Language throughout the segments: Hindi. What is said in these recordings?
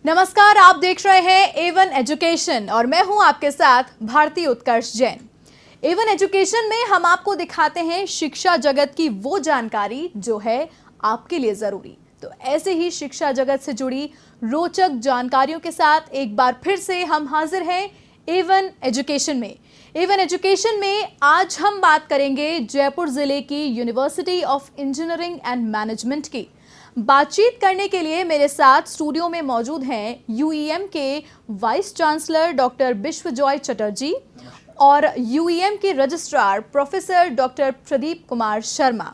नमस्कार, आप देख रहे हैं A1 एजुकेशन और मैं हूं आपके साथ भारती उत्कर्ष जैन। A1 एजुकेशन में हम आपको दिखाते हैं शिक्षा जगत की वो जानकारी जो है आपके लिए जरूरी। तो ऐसे ही शिक्षा जगत से जुड़ी रोचक जानकारियों के साथ एक बार फिर से हम हाजिर हैं A1 एजुकेशन में। A1 एजुकेशन में आज हम बात करेंगे जयपुर जिले की university of engineering and management की। बातचीत करने के लिए मेरे साथ स्टूडियो में मौजूद हैं यूईएम के वाइस चांसलर डॉक्टर बिश्वजॉय चटर्जी और यूईएम के registrar professor doctor Pradeep Kumar Sharma.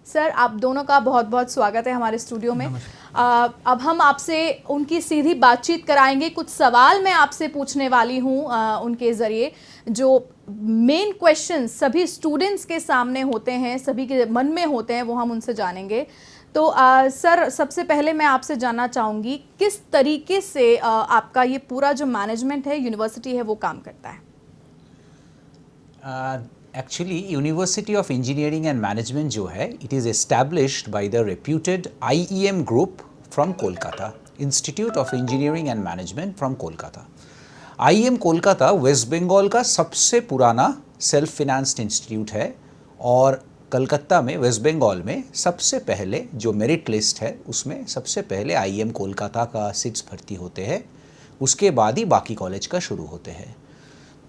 Sir, आप दोनों का बहुत बहुत स्वागत है हमारे स्टूडियो में। अब हम आपसे उनकी सीधी बातचीत कराएंगे। कुछ सवाल मैं आपसे पूछने वाली हूं उनके ज़रिए, जो मेन क्वेश्चन सभी स्टूडेंट्स के सामने होते हैं, सभी के मन में होते हैं, वो हम उनसे जानेंगे। तो सर, सबसे पहले मैं आपसे जानना चाहूँगी किस तरीके से आपका ये पूरा जो मैनेजमेंट है, यूनिवर्सिटी है, वो काम करता है? Actually university of engineering and management जो है, it is established by the reputed IEM group from Kolkata, institute of engineering and management from Kolkata. IEM Kolkata West Bengal का सबसे पुराना सेल्फ फिनेंस्ड इंस्टीट्यूट है और कलकत्ता में, वेस्ट बंगाल में सबसे पहले जो मेरिट लिस्ट है उसमें सबसे पहले IEM कोलकाता का सीट्स भर्ती होते हैं, उसके बाद ही बाकी कॉलेज का शुरू होते हैं।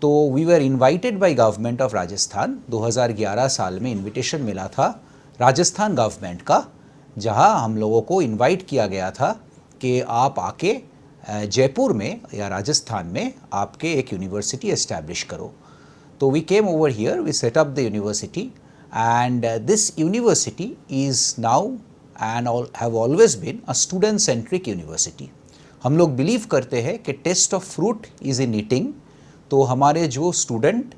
तो we were invited by government of Rajasthan. 2011 साल में इनविटेशन मिला था राजस्थान गवर्नमेंट का, जहां हम लोगों को इनवाइट किया गया था कि आप आके जयपुर में या राजस्थान में आपके एक यूनिवर्सिटी एस्टैब्लिश करो। तो we came over here, we set up the university and this university is now and have always been a student centric university. हम लोग बिलीव करते हैं कि taste of fruit is in eating. तो हमारे जो स्टूडेंट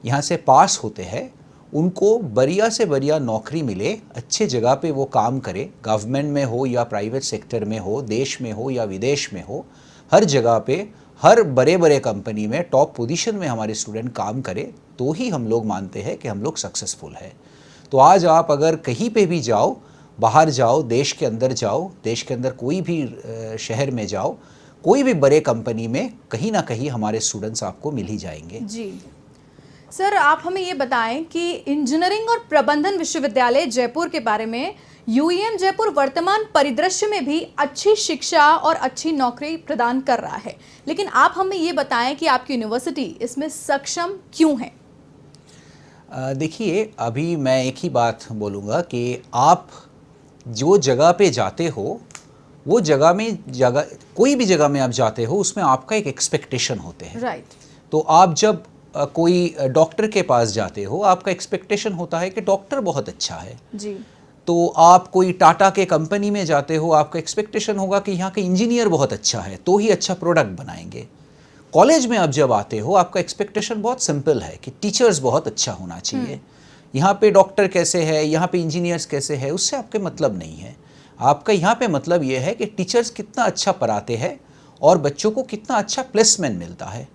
यहाँ से पास होते हैं उनको बढ़िया से बढ़िया नौकरी मिले, अच्छे जगह पे वो काम करे, गवर्नमेंट में हो या प्राइवेट सेक्टर में हो, देश में हो या विदेश में हो, हर जगह पे हर बड़े बड़े कंपनी में टॉप पोजीशन में हमारे स्टूडेंट काम करे, तो ही हम लोग मानते हैं कि हम लोग सक्सेसफुल है। तो आज आप अगर कहीं पे भी जाओ, बाहर जाओ, देश के अंदर जाओ, देश के अंदर कोई भी शहर में जाओ, कोई भी बड़े कंपनी में कहीं ना कहीं हमारे स्टूडेंट्स आपको मिल ही जाएंगे। जी सर, आप हमें ये बताएं कि इंजीनियरिंग और प्रबंधन विश्वविद्यालय जयपुर के बारे में। यूईएम जयपुर वर्तमान परिदृश्य में भी अच्छी शिक्षा और अच्छी नौकरी प्रदान कर रहा है, लेकिन आप हमें ये बताएं कि आपकी यूनिवर्सिटी इसमें सक्षम क्यों है? देखिए, अभी मैं एक ही बात बोलूँगा कि आप जो जगह पे जाते हो, वो कोई भी जगह में आप जाते हो, उसमें आपका एक एक्सपेक्टेशन होते हैं। राइट। तो आप जब कोई डॉक्टर के पास जाते हो, आपका एक्सपेक्टेशन होता है कि डॉक्टर बहुत अच्छा है। जी। तो आप कोई टाटा के कंपनी में जाते हो, आपका एक्सपेक्टेशन होगा कि यहाँ के इंजीनियर बहुत अच्छा है, तो ही अच्छा प्रोडक्ट बनाएंगे। कॉलेज में आप जब आते हो, आपका एक्सपेक्टेशन बहुत सिंपल है कि टीचर्स बहुत अच्छा होना चाहिए। यहाँ पे डॉक्टर कैसे है, यहाँ पे इंजीनियर्स कैसे है, उससे आपके मतलब नहीं है। आपका यहाँ पे मतलब ये है कि टीचर्स कितना अच्छा पढ़ाते हैं और बच्चों को कितना अच्छा प्लेसमेंट मिलता है।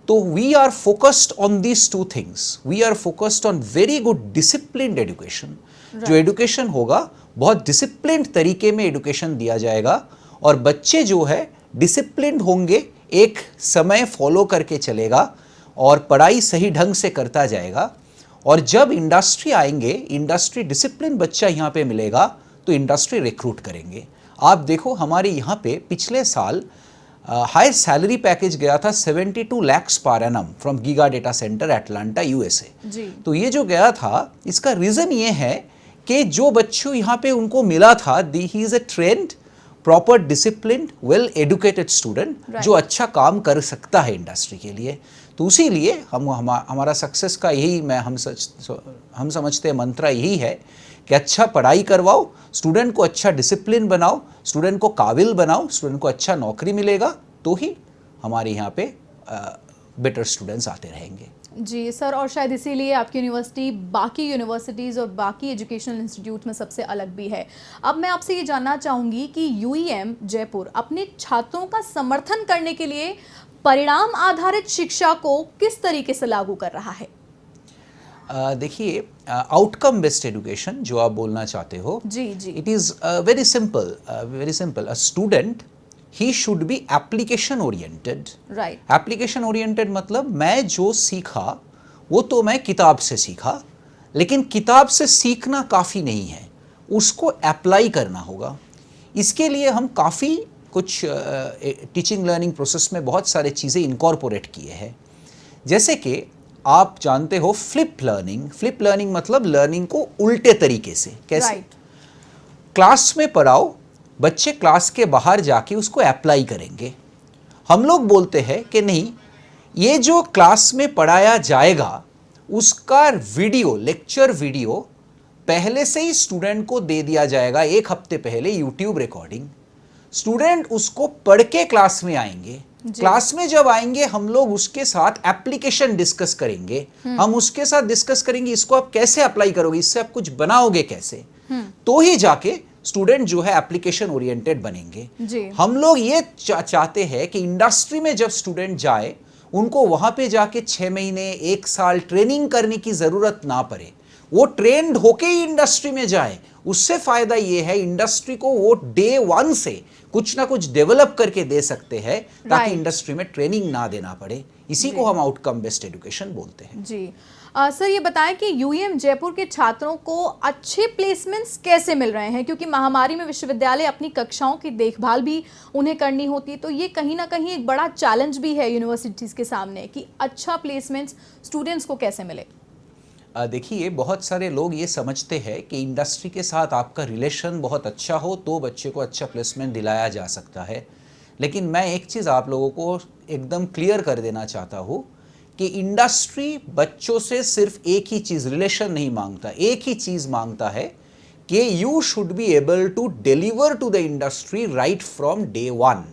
तो we are focused on these two things. We are focused on very good disciplined education. जो एजुकेशन होगा, बहुत डिसिप्लिन्ड तरीके में एजुकेशन दिया जाएगा और बच्चे जो है डिसिप्लिन्ड होंगे, एक समय फॉलो करके चलेगा और पढ़ाई सही ढंग से करता जाएगा। और जब इंडस्ट्री आएंगे, इंडस्ट्री डिसिप्लिन बच्चा यहाँ पे मिलेगा तो इंडस्ट्री रिक्रूट करेंगे। आप देखो, हमारे यहाँ पे पिछले साल हाई सैलरी पैकेज गया था 72 lakhs per annum from giga data centre Atlanta USA। तो ये जो गया था, इसका रीज़न ये है कि जो बच्चों यहाँ पे उनको मिला था, he is a trend, proper discipline, well educated student जो अच्छा काम कर सकता है इंडस्ट्री के लिए। तो उसी लिए हमारा सक्सेस का यही हम समझते हैं मंत्र यही है कि अच्छा पढ़ाई करवाओ, स्टूडेंट को अच्छा डिसिप्लिन बनाओ, स्टूडेंट को काबिल बनाओ, स्टूडेंट को अच्छा नौकरी मिलेगा, तो ही हमारे यहाँ पे बेटर स्टूडेंट्स आते रहेंगे। जी सर, और शायद इसीलिए आपकी यूनिवर्सिटी बाकी यूनिवर्सिटीज़ और बाकी एजुकेशनल इंस्टीट्यूट में सबसे अलग भी है। अब मैं आपसे ये जानना चाहूँगी कि यूईएम जयपुर अपने छात्रों का समर्थन करने के लिए परिणाम आधारित शिक्षा को किस तरीके से लागू कर रहा है? देखिए, आउटकम बेस्ड एजुकेशन जो आप बोलना चाहते हो, जी जी, it is very simple. A student he should be application oriented. Right. Application oriented मतलब मैं जो सीखा वो तो मैं किताब से सीखा, लेकिन किताब से सीखना काफ़ी नहीं है, उसको अप्लाई करना होगा। इसके लिए हम काफ़ी कुछ टीचिंग लर्निंग प्रोसेस में बहुत सारे चीज़ें इनकॉर्पोरेट किए हैं। जैसे कि आप जानते हो फ्लिप लर्निंग। फ्लिप लर्निंग मतलब लर्निंग को उल्टे तरीके से। कैसे? राइट। क्लास में पढ़ाओ, बच्चे क्लास के बाहर जाके उसको अप्लाई करेंगे। हम लोग बोलते हैं कि नहीं, ये जो क्लास में पढ़ाया जाएगा उसका वीडियो, लेक्चर वीडियो पहले से ही स्टूडेंट को दे दिया जाएगा, एक हफ्ते पहले यूट्यूब रिकॉर्डिंग। स्टूडेंट उसको पढ़ के क्लास में आएंगे। क्लास में जब आएंगे हम लोग उसके साथ एप्लीकेशन डिस्कस करेंगे। हम उसके साथ डिस्कस करेंगे इसको आप कैसे अप्लाई करोगे, इससे आप कुछ बनाओगे कैसे, तो ही जाके स्टूडेंट जो है एप्लीकेशन ओरिएंटेड बनेंगे। हम लोग ये चाहते हैं कि इंडस्ट्री में जब स्टूडेंट जाए उनको वहां पे जाके 6 महीने 1 साल ट्रेनिंग करने की जरूरत ना पड़े, वो ट्रेंड होके ही इंडस्ट्री में जाए। उससे फायदा ये है इंडस्ट्री को वो डे 1 से कुछ ना कुछ डेवलप करके दे सकते हैं ताकि इंडस्ट्री में ट्रेनिंग ना देना पड़े। इसी को हम आउटकम बेस्ड एजुकेशन बोलते हैं। जी सर, ये बताएं कि यूईएम जयपुर के छात्रों को अच्छे प्लेसमेंट्स कैसे मिल रहे हैं, क्योंकि महामारी में विश्वविद्यालय अपनी कक्षाओं की देखभाल भी उन्हें करनी होती है, तो ये कहीं ना कहीं एक बड़ा चैलेंज भी है यूनिवर्सिटीज़ के सामने कि अच्छा प्लेसमेंट्स स्टूडेंट्स को कैसे मिले। देखिए, बहुत सारे लोग ये समझते हैं कि इंडस्ट्री के साथ आपका रिलेशन बहुत अच्छा हो तो बच्चे को अच्छा प्लेसमेंट दिलाया जा सकता है, लेकिन मैं एक चीज़ आप लोगों को एकदम क्लियर कर देना चाहता हूँ कि इंडस्ट्री बच्चों से सिर्फ एक ही चीज़, रिलेशन नहीं मांगता, एक ही चीज़ मांगता है कि you should be able to deliver to the industry right from day 1।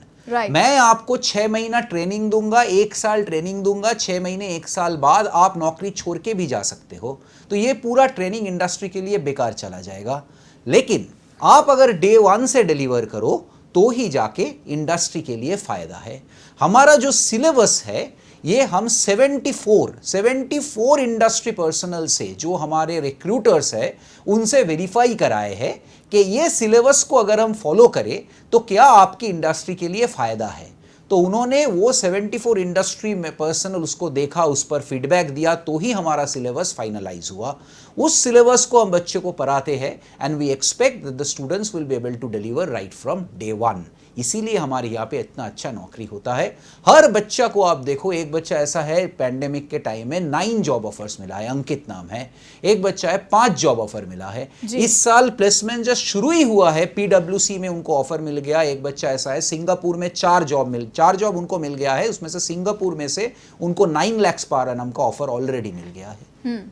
मैं आपको 6 महीना ट्रेनिंग दूंगा, 1 साल ट्रेनिंग दूंगा, 6 महीने 1 साल बाद आप नौकरी छोड़ के भी जा सकते हो, तो ये पूरा ट्रेनिंग इंडस्ट्री के लिए बेकार चला जाएगा। लेकिन आप अगर डे 1 से डिलीवर करो तो ही जाके इंडस्ट्री के लिए फायदा है। हमारा जो सिलेबस है ये हम 74 इंडस्ट्री पर्सनल से, जो हमारे रिक्रूटर्स है, उनसे वेरीफाई कराए हैं कि ये सिलेबस को अगर हम फॉलो करें तो क्या आपकी इंडस्ट्री के लिए फ़ायदा है। तो उन्होंने वो 74 इंडस्ट्री में पर्सनल उसको देखा, उस पर फीडबैक दिया, तो ही हमारा सिलेबस फाइनलाइज हुआ। उस सिलेबस को हम बच्चे को पढ़ाते हैं and we expect that the students will be able to deliver right from day 1। इसीलिए हमारे यहाँ पे इतना अच्छा नौकरी होता है। हर बच्चा को आप देखो, एक बच्चा ऐसा है पैंडेमिक के टाइम में 9 जॉब ऑफर्स मिला है, अंकित नाम है। एक बच्चा है 5 जॉब ऑफर मिला है। इस साल प्लेसमेंट जस्ट शुरू ही हुआ है, PWC में उनको ऑफर मिल गया। एक बच्चा ऐसा है सिंगापुर में 4 जॉब उनको मिल गया है, उसमें से सिंगापुर में से उनको 9 लाख पर एनम का ऑफर ऑलरेडी मिल गया है।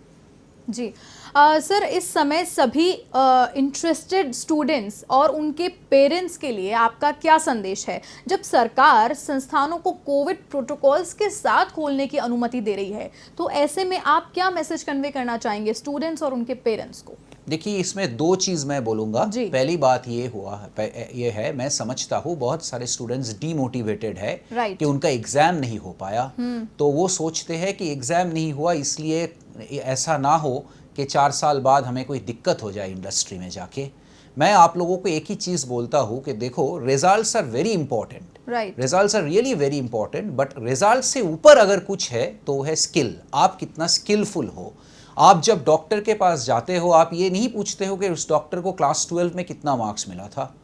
जी सर, इस समय सभी इंटरेस्टेड स्टूडेंट्स और उनके पेरेंट्स के लिए आपका क्या संदेश है, जब सरकार संस्थानों को कोविड प्रोटोकॉल्स के साथ खोलने की अनुमति दे रही है, तो ऐसे में आप क्या मैसेज कन्वे करना चाहेंगे स्टूडेंट्स और उनके पेरेंट्स को? देखिए, इसमें 2 चीज़ मैं बोलूँगा। पहली बात ये है मैं समझता हूँ बहुत सारे स्टूडेंट्स डीमोटिवेटेड है कि उनका एग्ज़ाम नहीं हो पाया, तो वो सोचते हैं कि एग्ज़ाम नहीं हुआ इसलिए ऐसा ना हो कि 4 साल बाद हमें कोई दिक्कत हो जाए इंडस्ट्री में जाके। मैं आप लोगों को एक ही चीज़ बोलता हूँ कि देखो, results are very important, results are really very important, but result से ऊपर अगर कुछ है तो है स्किल। आप कितना स्किलफुल हो। आप जब डॉक्टर के पास जाते हो, आप ये नहीं पूछते हो कि उस डॉक्टर को क्लास 12 में कितना मार्क्स मिला था,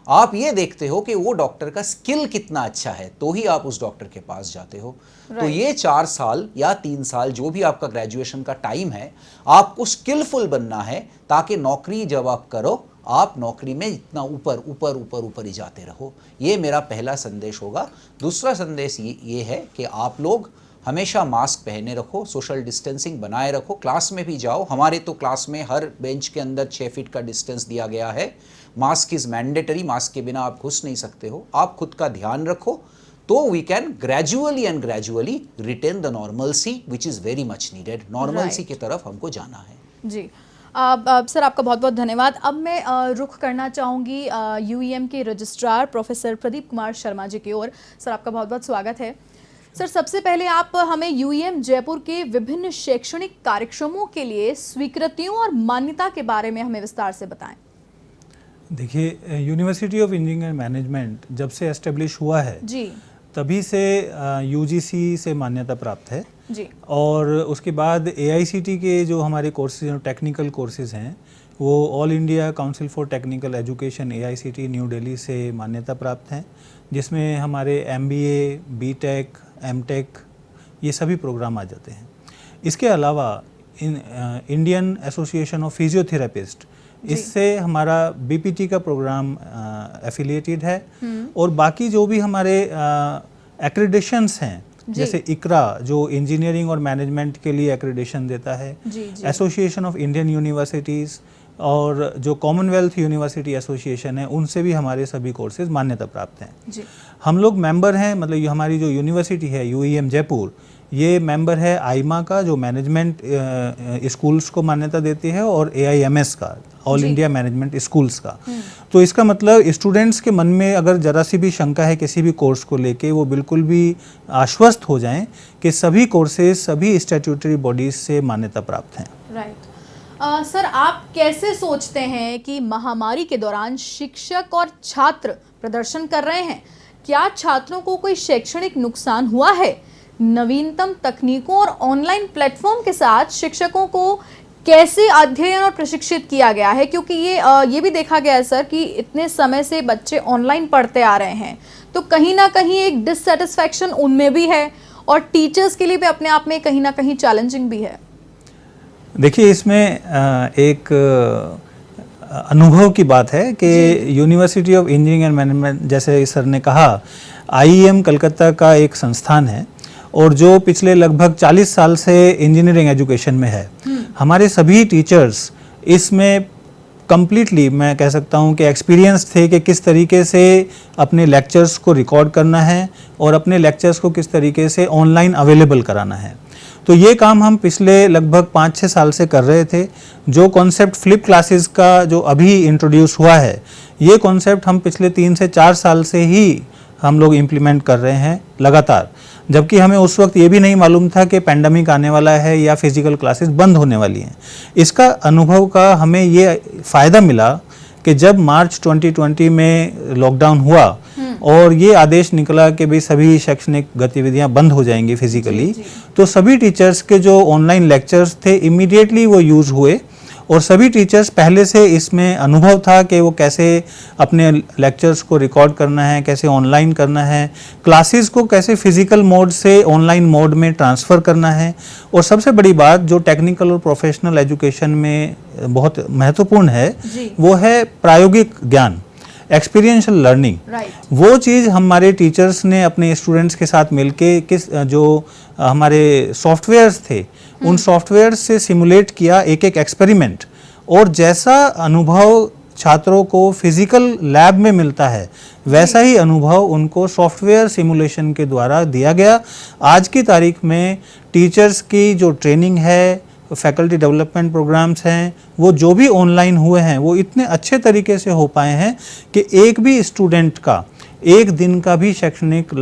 आप ये देखते हो कि वो डॉक्टर का स्किल कितना अच्छा है, तो ही आप उस डॉक्टर के पास जाते हो। तो ये 4 साल या 3 साल जो भी आपका ग्रेजुएशन का टाइम है, आपको स्किलफुल बनना है ताकि नौकरी जब आप करो, आप नौकरी में इतना ऊपर ही जाते रहो। ये मेरा पहला संदेश होगा। दूसरा संदेश ये है कि आप लोग हमेशा मास्क पहने रखो, सोशल डिस्टेंसिंग बनाए रखो। क्लास में भी जाओ, हमारे तो क्लास में हर बेंच के अंदर 6 फीट का डिस्टेंस दिया गया है। मास्क इज़ मैंडेटरी, मास्क के बिना आप घुस नहीं सकते हो। आप खुद का ध्यान रखो तो we can gradually retain the normalcy which is very much needed. Normalcy की तरफ हमको जाना है। जी सर, आपका बहुत बहुत धन्यवाद। अब मैं रुख करना चाहूँगी यूईएम के रजिस्ट्रार प्रोफेसर प्रदीप कुमार शर्मा जी की ओर। सर, आपका बहुत बहुत स्वागत है। सर, सबसे पहले आप हमें यूईएम जयपुर के विभिन्न शैक्षणिक कार्यक्रमों के लिए स्वीकृतियों और मान्यता के बारे में हमें विस्तार से बताएं। देखिए, university of engineering and management जब से एस्टेब्लिश हुआ है जी तभी से यूजीसी से मान्यता प्राप्त है। जी और उसके बाद एआईसीटी के जो हमारे कोर्सेज टेक्निकल कोर्सेज हैं वो all India council for technical education AICT new Delhi से मान्यता प्राप्त हैं, जिसमें हमारे एमबीए, बीटेक, एमटेक ये सभी प्रोग्राम आ जाते हैं। इसके अलावा इंडियन एसोसिएशन ऑफ फिजियोथेरेपिस्ट, इससे हमारा बीपीटी का प्रोग्राम एफिलिएटेड है। और बाकी जो भी हमारे एक्रेडिशंस हैं, जैसे इकरा जो इंजीनियरिंग और मैनेजमेंट के लिए एक्रेडिशन देता है, एसोसिएशन ऑफ इंडियन यूनिवर्सिटीज़ और जो कॉमनवेल्थ यूनिवर्सिटी एसोसिएशन है, उनसे भी हमारे सभी कोर्सेज मान्यता प्राप्त हैं। जी। हम लोग मेंबर हैं, मतलब ये हमारी जो यूनिवर्सिटी है यूईएम जयपुर, ये मेंबर है आईमा का जो मैनेजमेंट स्कूल्स को मान्यता देती है, और एआईएमएस का, ऑल इंडिया मैनेजमेंट स्कूल्स का। तो इसका मतलब स्टूडेंट्स के मन में अगर जरा सी भी शंका है किसी भी कोर्स को लेके, वो बिल्कुल भी आश्वस्त हो जाएं कि सभी कोर्सेज सभी स्टैट्यूटरी बॉडीज से मान्यता प्राप्त हैं। राइट। सर, आप कैसे सोचते हैं कि महामारी के दौरान शिक्षक और छात्र प्रदर्शन कर रहे हैं, क्या छात्रों को कोई शैक्षणिक नुकसान हुआ है? नवीनतम तकनीकों और ऑनलाइन प्लेटफॉर्म के साथ शिक्षकों को कैसे अध्ययन और प्रशिक्षित किया गया है? क्योंकि ये भी देखा गया है सर कि इतने समय से बच्चे ऑनलाइन पढ़ते आ रहे हैं, तो कहीं ना कहीं एक डिससेटिस्फैक्शन उनमें भी है, और टीचर्स के लिए भी अपने आप में कहीं ना कहीं चैलेंजिंग भी है। देखिए, इसमें एक अनुभव की बात है कि university of engineering and management, जैसे सर ने कहा, आईईएम कलकत्ता का एक संस्थान है और जो पिछले लगभग 40 साल से इंजीनियरिंग एजुकेशन में है। हमारे सभी टीचर्स इसमें कंप्लीटली, मैं कह सकता हूं कि एक्सपीरियंस थे कि किस तरीके से अपने लेक्चर्स को रिकॉर्ड करना है और अपने लेक्चर्स को किस तरीके से ऑनलाइन अवेलेबल कराना है। तो ये काम हम पिछले लगभग 5-6 साल से कर रहे थे। जो कॉन्सेप्ट फ्लिप क्लासेस का जो अभी इंट्रोड्यूस हुआ है, ये कॉन्सेप्ट हम पिछले 3 से 4 साल से ही हम लोग इम्प्लीमेंट कर रहे हैं लगातार, जबकि हमें उस वक्त ये भी नहीं मालूम था कि पैंडमिक आने वाला है या फिजिकल क्लासेस बंद होने वाली हैं। इसका अनुभव का हमें ये फ़ायदा मिला कि जब मार्च 2020 में लॉकडाउन हुआ और ये आदेश निकला कि भाई सभी शैक्षणिक गतिविधियां बंद हो जाएंगी फिजिकली, तो सभी टीचर्स के जो ऑनलाइन लेक्चर्स थे इमीडिएटली वो यूज़ हुए, और सभी टीचर्स पहले से इसमें अनुभव था कि वो कैसे अपने लेक्चर्स को रिकॉर्ड करना है, कैसे ऑनलाइन करना है, क्लासेस को कैसे फिजिकल मोड से ऑनलाइन मोड में ट्रांसफ़र करना है। और सबसे बड़ी बात जो टेक्निकल और प्रोफेशनल एजुकेशन में बहुत महत्वपूर्ण है, वो है प्रायोगिक ज्ञान, एक्सपीरियंशियल लर्निंग। वो चीज़ हमारे टीचर्स ने अपने स्टूडेंट्स के साथ मिलके जो हमारे सॉफ्टवेयर्स थे उन सॉफ्टवेयर से सिमुलेट किया एक एक एक्सपेरिमेंट, और जैसा अनुभव छात्रों को फिजिकल लैब में मिलता है वैसा ही अनुभव उनको सॉफ्टवेयर सिमुलेशन के द्वारा दिया गया। आज की तारीख में टीचर्स की जो ट्रेनिंग है, फैकल्टी डेवलपमेंट प्रोग्राम्स हैं, वो जो भी ऑनलाइन हुए हैं वो इतने अच्छे तरीके से हो पाए हैं कि एक भी स्टूडेंट का एक दिन का भी शैक्षणिक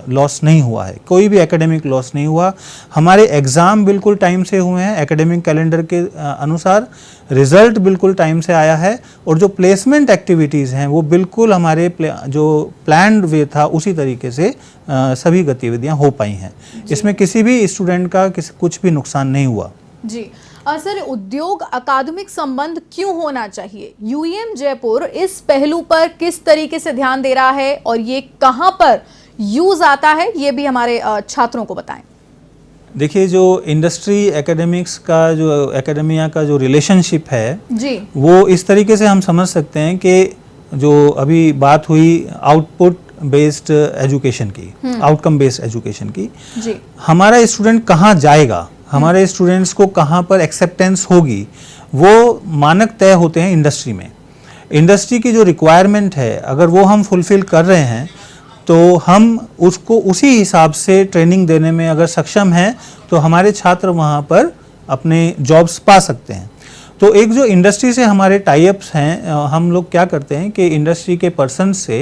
लॉस नहीं हुआ है, कोई भी एकेडमिक लॉस नहीं हुआ। हमारे एग्ज़ाम बिल्कुल टाइम से हुए हैं, एकेडमिक कैलेंडर के अनुसार रिज़ल्ट बिल्कुल टाइम से आया है, और जो प्लेसमेंट एक्टिविटीज़ हैं वो बिल्कुल हमारे जो प्लान्ड वे था उसी तरीके से सभी गतिविधियां हो पाई हैं। इसमें किसी भी स्टूडेंट का कुछ भी नुकसान नहीं हुआ। जी सर, उद्योग अकादमिक संबंध क्यों होना चाहिए? यूईएम जयपुर इस पहलू पर किस तरीके से ध्यान दे रहा है और ये कहां पर यूज आता है, ये भी हमारे छात्रों को बताएं। देखिए, जो इंडस्ट्री एकेडमिक्स का जो एकेडमिया का जो रिलेशनशिप है जी, वो इस तरीके से हम समझ सकते हैं कि जो अभी बात हुई आउटपुट बेस्ड एजुकेशन की, आउटकम बेस्ड एजुकेशन की, जी, हमारा स्टूडेंट कहाँ जाएगा, हमारे स्टूडेंट्स को कहाँ पर एक्सेप्टेंस होगी, वो मानक तय होते हैं इंडस्ट्री में। इंडस्ट्री की जो रिक्वायरमेंट है अगर वो हम फुलफ़िल कर रहे हैं तो हम उसको उसी हिसाब से ट्रेनिंग देने में अगर सक्षम हैं तो हमारे छात्र वहाँ पर अपने जॉब्स पा सकते हैं। तो एक जो इंडस्ट्री से हमारे टाई अप्स हैं, हम लोग क्या करते हैं कि इंडस्ट्री के पर्सन से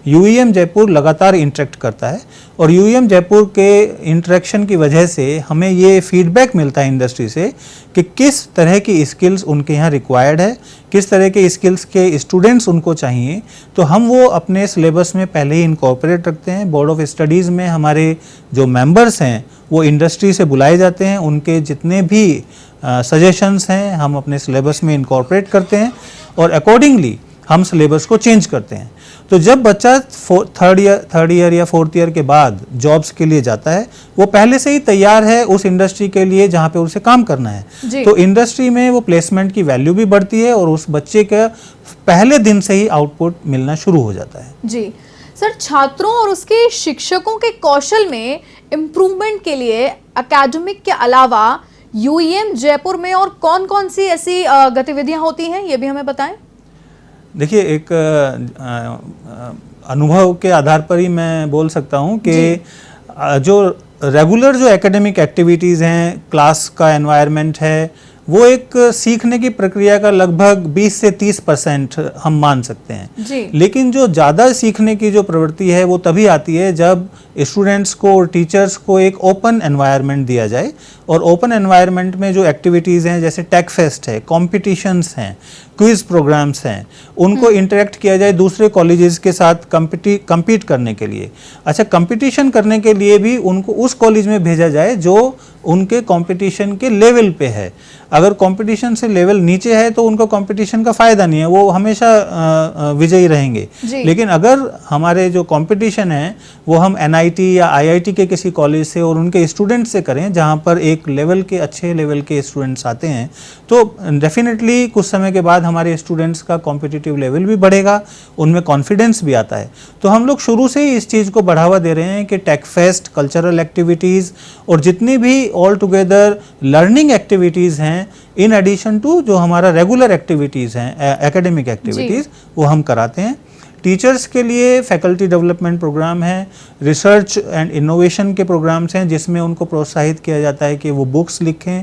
यूईएम जयपुर लगातार इंटरेक्ट करता है, और यूईएम जयपुर के इंटरेक्शन की वजह से हमें ये फीडबैक मिलता है इंडस्ट्री से कि किस तरह की स्किल्स उनके यहाँ रिक्वायर्ड है, किस तरह के स्किल्स के स्टूडेंट्स उनको चाहिए, तो हम वो अपने सिलेबस में पहले ही इनकॉर्पोरेट रखते हैं। बोर्ड ऑफ स्टडीज़ में हमारे जो मेंबर्स हैं वो इंडस्ट्री से बुलाए जाते हैं, उनके जितने भी सजेशंस हैं हम अपने सिलेबस में इनकॉर्पोरेट करते हैं और अकॉर्डिंगली हम सिलेबस को चेंज करते हैं। तो जब बच्चा थर्ड ईयर या फोर्थ ईयर के बाद जॉब्स के लिए जाता है, वो पहले से ही तैयार है उस इंडस्ट्री के लिए जहाँ पे उसे काम करना है। तो इंडस्ट्री में वो प्लेसमेंट की वैल्यू भी बढ़ती है और उस बच्चे का पहले दिन से ही आउटपुट मिलना शुरू हो जाता है। जी सर, छात्रों और उसके शिक्षकों के कौशल में इम्प्रूवमेंट के लिए एकेडमिक के अलावा यूईएम जयपुर में और कौन कौन सी ऐसी गतिविधियां होती हैं, ये भी हमें बताएं। देखिए, एक अनुभव के आधार पर ही मैं बोल सकता हूं कि जो रेगुलर जो एकेडमिक एक्टिविटीज़ हैं, क्लास का एनवायरनमेंट है, वो एक सीखने की प्रक्रिया का लगभग 20 से 30% हम मान सकते हैं जी। लेकिन जो ज़्यादा सीखने की जो प्रवृत्ति है वो तभी आती है जब स्टूडेंट्स को और टीचर्स को एक ओपन एनवायरनमेंट दिया जाए। और ओपन एनवायरनमेंट में जो एक्टिविटीज़ हैं, जैसे टेक फेस्ट है, कॉम्पिटिशन्स हैं, क्विज प्रोग्राम्स हैं, उनको इंटरेक्ट किया जाए दूसरे कॉलेजेस के साथ compete करने के लिए। अच्छा, कंपटीशन करने के लिए भी उनको उस कॉलेज में भेजा जाए जो उनके कंपटीशन के लेवल पे है। अगर कंपटीशन से लेवल नीचे है तो उनको कंपटीशन का फ़ायदा नहीं है, वो हमेशा विजयी रहेंगे। लेकिन अगर हमारे जो कंपटीशन है वो हम एनआईटी या आईआईटी के किसी कॉलेज से और उनके स्टूडेंट से करें, जहाँ पर एक लेवल के अच्छे लेवल के स्टूडेंट्स आते हैं, तो डेफिनेटली कुछ समय के बाद हमारे स्टूडेंट्स का कॉम्पिटिटिव लेवल भी बढ़ेगा, उनमें कॉन्फिडेंस भी आता है। तो हम लोग शुरू से ही इस चीज़ को बढ़ावा दे रहे हैं कि टेक फेस्ट, कल्चरल एक्टिविटीज़ और जितनी भी ऑल टुगेदर लर्निंग एक्टिविटीज़ हैं, इन एडिशन टू जो हमारा रेगुलर एक्टिविटीज़ हैं, एकेडमिक एक्टिविटीज़, वो हम कराते हैं। टीचर्स के लिए फैकल्टी डेवलपमेंट प्रोग्राम है, रिसर्च एंड इनोवेशन के प्रोग्राम्स हैं जिसमें उनको प्रोत्साहित किया जाता है कि वो बुक्स लिखें,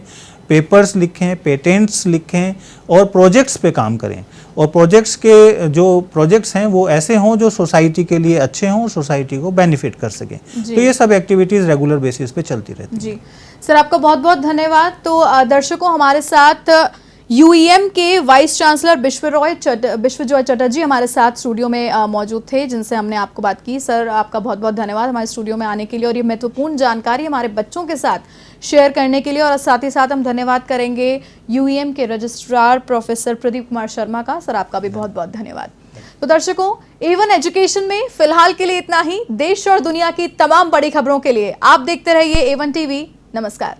पेपर्स लिखें, पेटेंट्स लिखें और प्रोजेक्ट्स पे काम करें। और प्रोजेक्ट्स के जो प्रोजेक्ट्स हैं वो ऐसे हों जो सोसाइटी के लिए अच्छे हों, सोसाइटी को बेनिफिट कर सकें। तो ये सब एक्टिविटीज़ रेगुलर बेसिस पे चलती रहती हैं। जी सर, आपका बहुत बहुत धन्यवाद। तो दर्शकों, हमारे साथ यूईएम के वाइस चांसलर विश्वजॉय चटर्जी हमारे साथ स्टूडियो में मौजूद थे, जिनसे हमने आपको बात की। सर, आपका बहुत बहुत धन्यवाद हमारे स्टूडियो में आने के लिए और ये महत्वपूर्ण जानकारी हमारे बच्चों के साथ शेयर करने के लिए। और साथ ही साथ हम धन्यवाद करेंगे यूईएम के रजिस्ट्रार प्रोफेसर प्रदीप कुमार शर्मा का। सर, आपका भी बहुत बहुत धन्यवाद। तो दर्शकों, A1 एजुकेशन में फिलहाल के लिए इतना ही। देश और दुनिया की तमाम बड़ी खबरों के लिए आप देखते रहिए A1 टीवी। नमस्कार।